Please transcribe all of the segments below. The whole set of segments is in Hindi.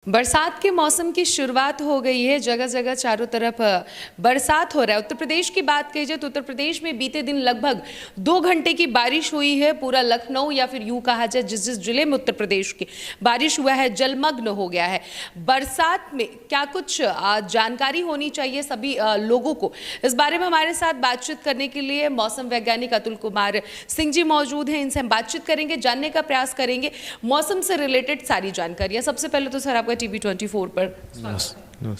बरसात के मौसम की शुरुआत हो गई है। जगह जगह चारों तरफ बरसात हो रहा है। उत्तर प्रदेश की बात की जाए तो उत्तर प्रदेश में बीते दिन लगभग 2 घंटे की बारिश हुई है। पूरा लखनऊ या फिर यूं कहा जाए जिस जिस जिले में उत्तर प्रदेश की बारिश हुआ है जलमग्न हो गया है। बरसात में क्या कुछ जानकारी होनी चाहिए सभी लोगों को, इस बारे में हमारे साथ बातचीत करने के लिए मौसम वैज्ञानिक अतुल कुमार सिंह जी मौजूद हैं। इनसे हम बातचीत करेंगे, जानने का प्रयास करेंगे मौसम से रिलेटेड सारी जानकारियां। सबसे पहले तो सर आपका टीवी 24 पर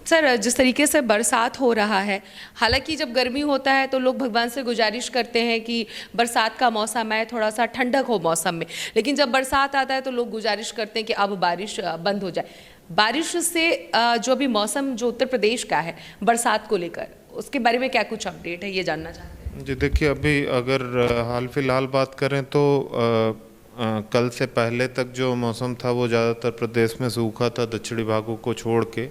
सर, जिस तरीके से बरसात हो रहा है, हालांकि जब गर्मी होता है तो लोग भगवान से गुजारिश करते हैं कि बरसात का मौसम है, थोड़ा सा ठंडक हो मौसम में, लेकिन जब बरसात आता है तो लोग गुजारिश करते हैं कि अब बारिश बंद हो जाए। बारिश से जो भी मौसम जो उत्तर प्रदेश का है बरसात को लेकर, उसके बारे में क्या कुछ अपडेट है, ये जानना चाहते हैं। जी देखिए, अभी अगर हाल फिलहाल बात करें तो कल से पहले तक जो मौसम था वो ज़्यादातर प्रदेश में सूखा था, दक्षिणी भागों को छोड़ के।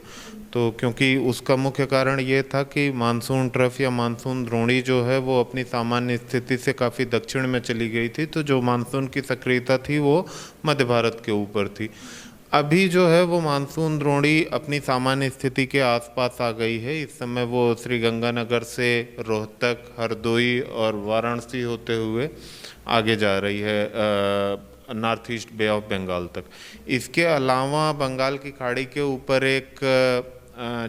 तो क्योंकि उसका मुख्य कारण ये था कि मानसून ट्रफ या मानसून द्रोणी जो है वो अपनी सामान्य स्थिति से काफ़ी दक्षिण में चली गई थी, तो जो मानसून की सक्रियता थी वो मध्य भारत के ऊपर थी। अभी जो है वो मानसून द्रोणी अपनी सामान्य स्थिति के आसपास आ गई है। इस समय वो श्री गंगानगर से रोहतक, हरदोई और वाराणसी होते हुए आगे जा रही है north east Bay of Bengal तक। इसके अलावा बंगाल की खाड़ी के ऊपर एक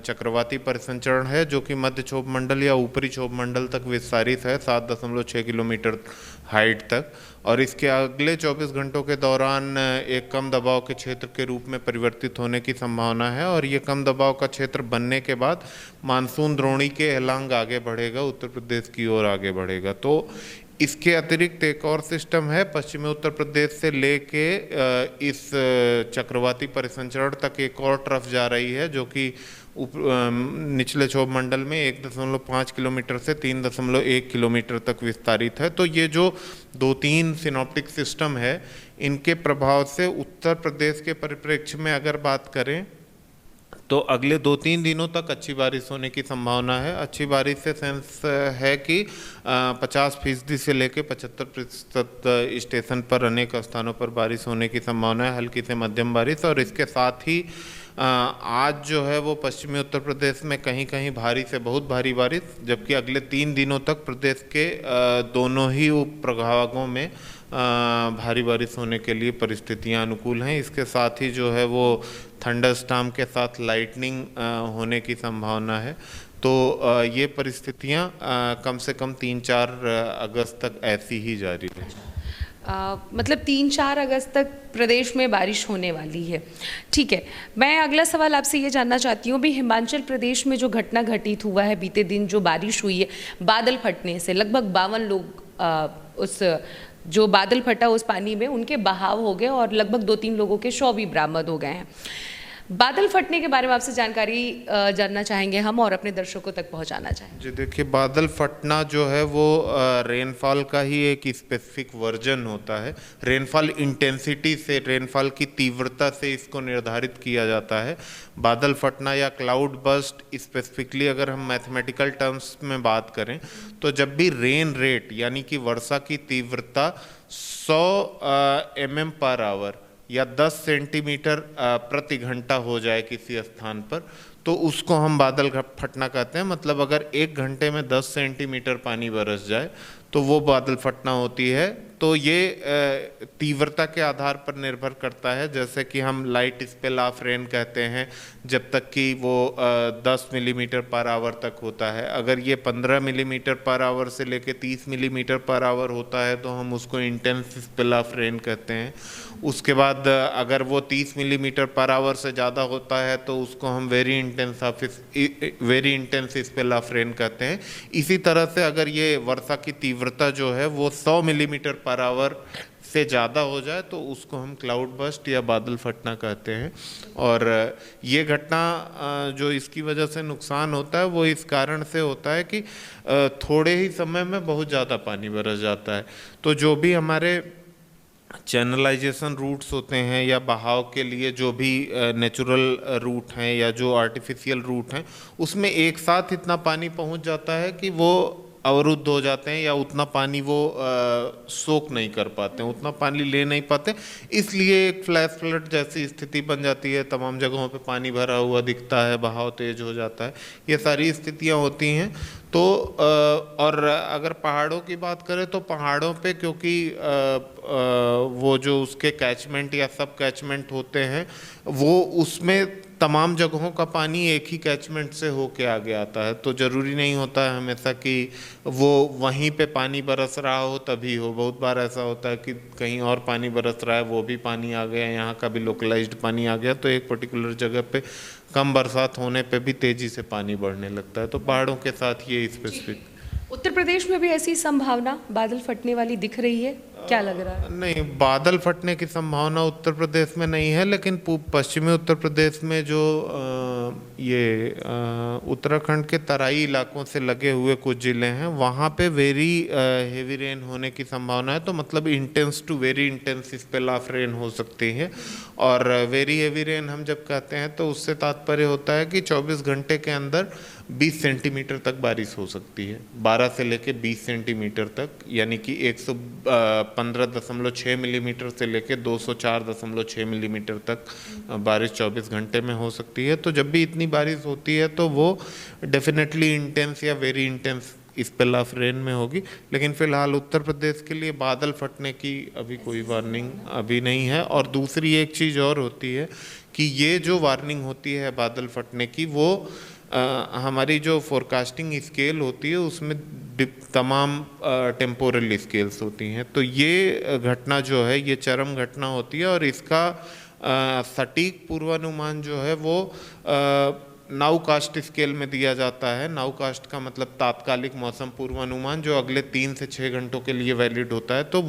चक्रवाती परिसंचरण है जो कि मध्य क्षोभ मंडल या ऊपरी क्षोभ मंडल तक विस्तारित है 7.6 किलोमीटर हाइट तक, और इसके अगले 24 घंटों के दौरान एक कम दबाव के क्षेत्र के रूप में परिवर्तित होने की संभावना है। और ये कम दबाव का क्षेत्र बनने के बाद मानसून द्रोणी के एलांग आगे बढ़ेगा, उत्तर प्रदेश की ओर आगे बढ़ेगा। तो इसके अतिरिक्त एक और सिस्टम है पश्चिमी उत्तर प्रदेश से लेके इस चक्रवाती परिसंचरण तक एक और ट्रफ जा रही है जो कि निचले क्षोभ मंडल में 1.5 किलोमीटर से 3.1 किलोमीटर तक विस्तारित है। तो ये जो 2-3 सिनॉप्टिक सिस्टम है, इनके प्रभाव से उत्तर प्रदेश के परिप्रेक्ष्य में अगर बात करें तो अगले 2-3 दिनों तक अच्छी बारिश होने की संभावना है। अच्छी बारिश से सेंस है कि 50% से लेकर 75% स्टेशन पर अनेक स्थानों पर बारिश होने की संभावना है, हल्की से मध्यम बारिश। और इसके साथ ही आज जो है वो पश्चिमी उत्तर प्रदेश में कहीं कहीं भारी से बहुत भारी बारिश, जबकि अगले 3 दिनों तक प्रदेश के दोनों ही उप प्रभागों में भारी बारिश होने के लिए परिस्थितियां अनुकूल हैं। इसके साथ ही जो है वो थंडरस्टॉर्म के साथ लाइटनिंग होने की संभावना है। तो ये परिस्थितियां कम से कम 3-4 अगस्त तक ऐसी ही जारी रहेंगी। मतलब 3-4 अगस्त तक प्रदेश में बारिश होने वाली है। ठीक है, मैं अगला सवाल आपसे ये जानना चाहती हूँ, भी हिमाचल प्रदेश में जो घटना घटित हुआ है बीते दिन, जो बारिश हुई है बादल फटने से, लगभग 52 लोग उस जो बादल फटा उस पानी में उनके बहाव हो गए और लगभग 2-3 लोगों के शव भी बरामद हो गए हैं। बादल फटने के बारे में आपसे जानकारी जानना चाहेंगे हम और अपने दर्शकों तक पहुंचाना चाहेंगे। जी देखिए, बादल फटना जो है वो रेनफॉल का ही एक स्पेसिफिक वर्जन होता है। रेनफॉल इंटेंसिटी से, रेनफॉल की तीव्रता से इसको निर्धारित किया जाता है। बादल फटना या क्लाउड बर्स्ट, स्पेसिफिकली अगर हम मैथमेटिकल टर्म्स में बात करें तो जब भी रेन रेट यानी कि वर्षा की तीव्रता 100 mm/h या 10 सेंटीमीटर प्रति घंटा हो जाए किसी स्थान पर, तो उसको हम बादल फटना कहते हैं। मतलब अगर 1 घंटे में 10 सेंटीमीटर पानी बरस जाए तो वो बादल फटना होती है। तो ये तीव्रता के आधार पर निर्भर करता है, जैसे कि हम लाइट स्पेल ऑफ रेन कहते हैं जब तक कि वो 10 मिलीमीटर/आवर तक होता है। अगर ये 15 मिलीमीटर/आवर से लेके 30 मिलीमीटर/आवर होता है तो हम उसको इंटेंस स्पेल ऑफ रेन कहते हैं। उसके बाद अगर वो 30 मिलीमीटर/आवर से ज़्यादा होता है तो उसको हम very intense spell of rain कहते हैं। इसी तरह से अगर ये वर्षा की तीव्रता जो है वो 100 मिलीमीटर/आवर से ज़्यादा हो जाए तो उसको हम क्लाउड बर्स्ट या बादल फटना कहते हैं। और ये घटना जो इसकी वजह से नुकसान होता है वो इस कारण से होता है कि थोड़े ही समय में बहुत ज़्यादा पानी बरस जाता है। तो जो भी हमारे चैनलाइजेशन रूट्स होते हैं या बहाव के लिए जो भी नेचुरल रूट हैं या जो आर्टिफिशियल रूट हैं, उसमें एक साथ इतना पानी पहुंच जाता है कि वो अवरुद्ध हो जाते हैं या उतना पानी वो सोख नहीं कर पाते हैं, उतना पानी ले नहीं पाते, इसलिए एक फ्लैश फ्लड जैसी स्थिति बन जाती है। तमाम जगहों पे पानी भरा हुआ दिखता है, बहाव तेज हो जाता है, ये सारी स्थितियां होती हैं। तो और अगर पहाड़ों की बात करें तो पहाड़ों पे क्योंकि वो जो उसके कैचमेंट या सब कैचमेंट होते हैं, वो उसमें तमाम जगहों का पानी एक ही कैचमेंट से होके आगे आता है, तो ज़रूरी नहीं होता है हमेशा कि वो वहीं पे पानी बरस रहा हो तभी हो। बहुत बार ऐसा होता है कि कहीं और पानी बरस रहा है, वो भी पानी आ गया, यहाँ का भी लोकलाइज्ड पानी आ गया, तो एक पर्टिकुलर जगह पे कम बरसात होने पे भी तेज़ी से पानी बढ़ने लगता है। तो पहाड़ों के साथ ये स्पेसिफिक। उत्तर प्रदेश में भी ऐसी संभावना बादल फटने वाली दिख रही है, क्या लग रहा है? नहीं, बादल फटने की संभावना उत्तर प्रदेश में नहीं है, लेकिन पश्चिमी उत्तर प्रदेश में जो उत्तराखंड के तराई इलाकों से लगे हुए कुछ ज़िले हैं, वहाँ पे वेरी हेवी रेन होने की संभावना है। तो मतलब intense to very intense spell of rain हो सकती है। और वेरी हेवी रेन हम जब कहते हैं तो उससे तात्पर्य होता है कि 24 घंटे के अंदर 20 सेंटीमीटर तक बारिश हो सकती है, 12 से लेके 20 सेंटीमीटर तक, यानी कि 115.6 मिलीमीटर से लेके 204.6 मिलीमीटर तक बारिश 24 घंटे में हो सकती है। तो जब भी इतनी बारिश होती है तो वो डेफिनेटली इंटेंस या very intense spell of rain में होगी। लेकिन फिलहाल उत्तर प्रदेश के लिए बादल फटने की अभी कोई वार्निंग अभी नहीं है। और दूसरी एक चीज़ और होती है कि ये जो वार्निंग होती है बादल फटने की, वो हमारी जो फोरकास्टिंग स्केल होती है उसमें तमाम टेम्पोरल स्केल्स होती हैं। तो ये घटना जो है ये चरम घटना होती है और इसका सटीक पूर्वानुमान जो है वो नाउकास्ट स्केल में दिया जाता है। नाउकास्ट का मतलब तात्कालिक मौसम पूर्वानुमान, जो अगले 3 से 6 घंटों के लिए वैलिड होता है। तो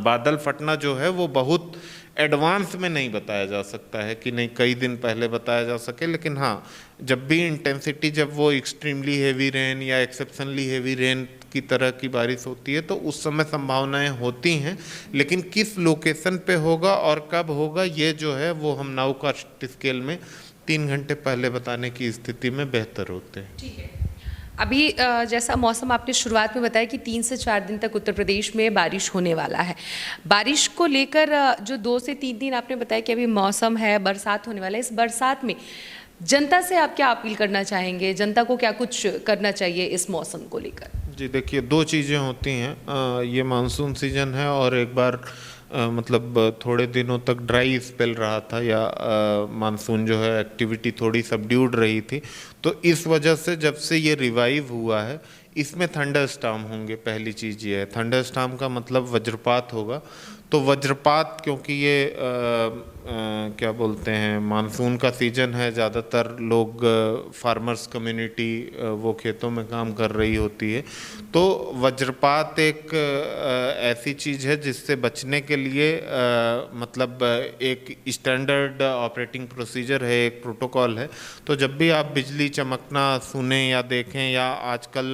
बादल फटना जो है वो बहुत एडवांस में नहीं बताया जा सकता है कि नहीं कई दिन पहले बताया जा सके, लेकिन हाँ, जब भी इंटेंसिटी, जब वो एक्सट्रीमली हेवी रेन या एक्सेप्शनली हेवी रेन की तरह की बारिश होती है तो उस समय संभावनाएं होती हैं। लेकिन किस लोकेशन पे होगा और कब होगा, ये जो है वो हम नाउकास्ट स्केल में 3 घंटे पहले बताने की स्थिति में बेहतर होते हैं। ठीक है। अभी जैसा मौसम आपने शुरुआत में बताया कि 3 से 4 दिन तक उत्तर प्रदेश में बारिश होने वाला है, बारिश को लेकर जो 2 से 3 दिन आपने बताया कि अभी मौसम है, बरसात होने वाला है, इस बरसात में जनता से आप क्या अपील करना चाहेंगे? जनता को क्या कुछ करना चाहिए इस मौसम को लेकर? जी देखिए, 2 चीज़ें होती हैं। ये मानसून सीजन है और एक बार मतलब थोड़े दिनों तक ड्राई स्पेल रहा था या मानसून जो है एक्टिविटी थोड़ी सबड्यूड रही थी। तो इस वजह से जब से ये रिवाइव हुआ है, इसमें थंडर स्टॉर्म होंगे। पहली चीज़ ये है, थंडर स्टॉर्म का मतलब वज्रपात होगा। तो वज्रपात, क्योंकि ये क्या बोलते हैं, मानसून का सीजन है, ज़्यादातर लोग फार्मर्स कम्युनिटी वो खेतों में काम कर रही होती है। तो वज्रपात एक ऐसी चीज़ है जिससे बचने के लिए मतलब एक स्टैंडर्ड ऑपरेटिंग प्रोसीजर है, एक प्रोटोकॉल है। तो जब भी आप बिजली चमकना सुने या देखें, या आजकल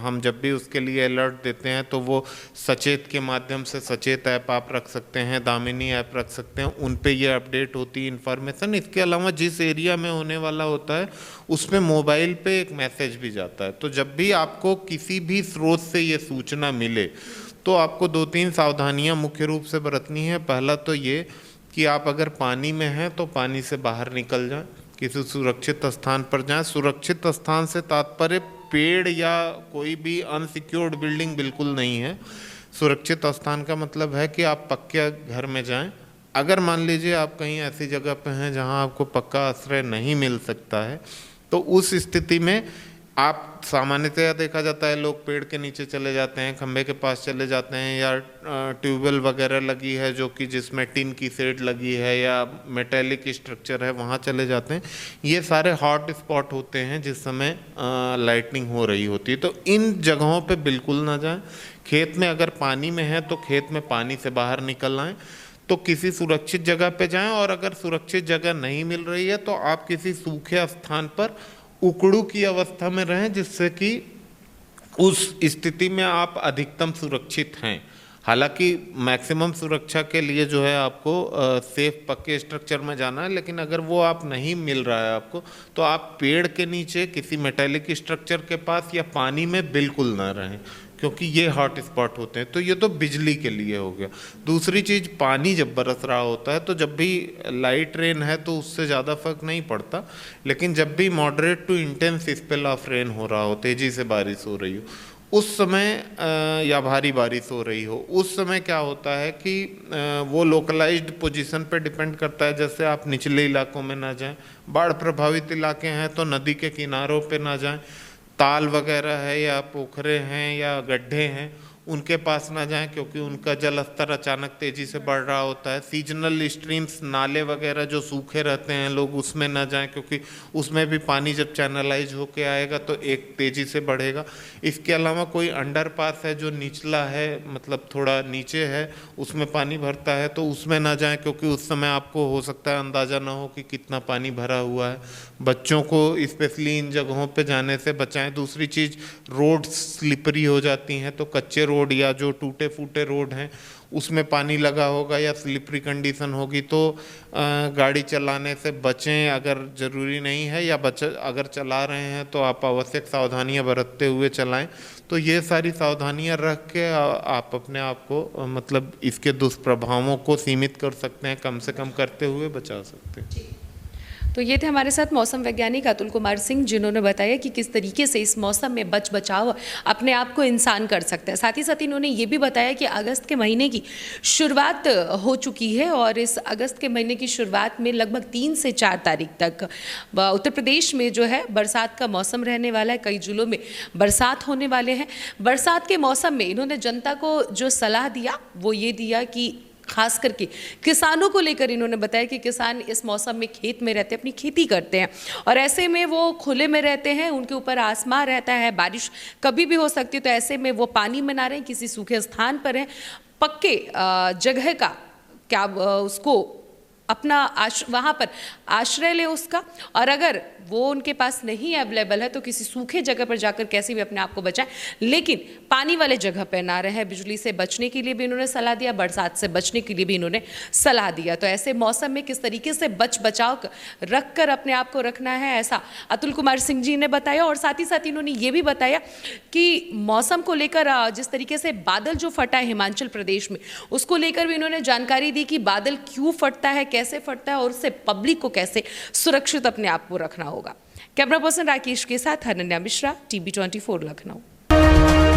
हम जब भी उसके लिए अलर्ट देते हैं तो वो सचेत के माध्यम से, सचेत ऐप आप रख सकते हैं, दामिनी ऐप रख सकते हैं, उन पे ये अपडेट होती है इन्फॉर्मेशन। इसके अलावा जिस एरिया में होने वाला होता है उसमें मोबाइल पे एक मैसेज भी जाता है। तो जब भी आपको किसी भी स्रोत से ये सूचना मिले तो आपको 2-3 सावधानियां मुख्य रूप से बरतनी है। पहला तो ये कि आप अगर पानी में हैं तो पानी से बाहर निकल जाएं, किसी सुरक्षित स्थान पर जाएं। सुरक्षित स्थान से तात्पर्य पेड़ या कोई भी अनसिक्योर्ड बिल्डिंग बिल्कुल नहीं है। सुरक्षित स्थान का मतलब है कि आप पक्के घर में जाएं। अगर मान लीजिए आप कहीं ऐसी जगह पे हैं जहां आपको पक्का आश्रय नहीं मिल सकता है, तो उस स्थिति में आप, सामान्यतया देखा जाता है लोग पेड़ के नीचे चले जाते हैं, खंभे के पास चले जाते हैं, या ट्यूबवेल वगैरह लगी है जो कि जिसमें टिन की सेट लगी है या मेटेलिक स्ट्रक्चर है, वहाँ चले जाते हैं। ये सारे हॉट स्पॉट होते हैं जिस समय लाइटनिंग हो रही होती है। तो इन जगहों पे बिल्कुल ना जाएं। खेत में अगर पानी में है तो खेत में पानी से बाहर निकल आएँ, तो किसी सुरक्षित जगह पे जाएं। और अगर सुरक्षित जगह नहीं मिल रही है तो आप किसी सूखे स्थान पर उकड़ू की अवस्था में रहें, जिससे कि उस स्थिति में आप अधिकतम सुरक्षित हैं। हालांकि मैक्सिमम सुरक्षा के लिए जो है आपको सेफ पक्के स्ट्रक्चर में जाना है, लेकिन अगर वो आप नहीं मिल रहा है आपको, तो आप पेड़ के नीचे किसी मेटेलिक स्ट्रक्चर के पास या पानी में बिल्कुल ना रहें, क्योंकि ये हॉट स्पॉट होते हैं। तो ये तो बिजली के लिए हो गया। दूसरी चीज़, पानी जब बरस रहा होता है तो जब भी लाइट रेन है तो उससे ज़्यादा फर्क नहीं पड़ता, लेकिन जब भी moderate to intense spell of rain हो रहा हो, तेज़ी से बारिश हो रही हो, उस समय या भारी बारिश हो रही हो, उस समय क्या होता है कि वो लोकलाइज्ड पोजीशन पे डिपेंड करता है। जैसे आप निचले इलाकों में ना जाएं, बाढ़ प्रभावित इलाके हैं तो नदी के किनारों पे ना जाएं, ताल वगैरह है या पोखरे हैं या गड्ढे हैं उनके पास ना जाएं, क्योंकि उनका जल स्तर अचानक तेज़ी से बढ़ रहा होता है। सीजनल स्ट्रीम्स, नाले वगैरह जो सूखे रहते हैं लोग उसमें ना जाएं, क्योंकि उसमें भी पानी जब चैनलाइज होके आएगा तो एक तेज़ी से बढ़ेगा। इसके अलावा कोई अंडरपास है जो निचला है, मतलब थोड़ा नीचे है, उसमें पानी भरता है तो उसमें ना जाएं, क्योंकि उस समय आपको हो सकता है अंदाज़ा ना हो कि कितना पानी भरा हुआ है। बच्चों को स्पेशली इन जगहों पे जाने से बचाएं। दूसरी चीज़, रोड स्लिपरी हो जाती हैं, तो कच्चे रोड या जो टूटे फूटे रोड हैं उसमें पानी लगा होगा या स्लिपरी कंडीशन होगी तो गाड़ी चलाने से बचें अगर ज़रूरी नहीं है, या अगर चला रहे हैं तो आप आवश्यक सावधानियां बरतते हुए चलाएं। तो ये सारी सावधानियां रख के आप अपने आप को मतलब इसके दुष्प्रभावों को सीमित कर सकते हैं, कम से कम करते हुए बचा सकते हैं। तो ये थे हमारे साथ मौसम वैज्ञानिक अतुल कुमार सिंह, जिन्होंने बताया कि किस तरीके से इस मौसम में बच बचाव अपने आप को इंसान कर सकता है। साथ ही साथ इन्होंने ये भी बताया कि अगस्त के महीने की शुरुआत हो चुकी है और इस अगस्त के महीने की शुरुआत में लगभग 3 से 4 तारीख तक उत्तर प्रदेश में जो है बरसात का मौसम रहने वाला है। कई जिलों में बरसात होने वाले हैं। बरसात के मौसम में इन्होंने जनता को जो सलाह दिया वो ये दिया कि खास करके किसानों को लेकर इन्होंने बताया कि किसान इस मौसम में खेत में रहते हैं, अपनी खेती करते हैं और ऐसे में वो खुले में रहते हैं, उनके ऊपर आसमान रहता है, बारिश कभी भी हो सकती है। तो ऐसे में वो पानी में ना रहें, किसी सूखे स्थान पर हैं, पक्के जगह का क्या उसको अपना वहाँ पर आश्रय ले उसका, और अगर वो उनके पास नहीं अवेलेबल है तो किसी सूखे जगह पर जाकर कैसे भी अपने आप को बचाएं, लेकिन पानी वाले जगह पर ना रहें। बिजली से बचने के लिए भी इन्होंने सलाह दिया, बरसात से बचने के लिए भी इन्होंने सलाह दिया। तो ऐसे मौसम में किस तरीके से बचाव रख कर अपने आप को रखना है, ऐसा अतुल कुमार सिंह जी ने बताया। और साथ ही साथ इन्होंने ये भी बताया कि मौसम को लेकर जिस तरीके से बादल जो फटा है हिमाचल प्रदेश में, उसको लेकर भी इन्होंने जानकारी दी कि बादल क्यों फटता है, कैसे फटता है और उससे पब्लिक को कैसे सुरक्षित अपने आप को रखना होगा। कैमरा पर्सन राकेश के साथ अनन्या मिश्रा, TB24 लखनऊ।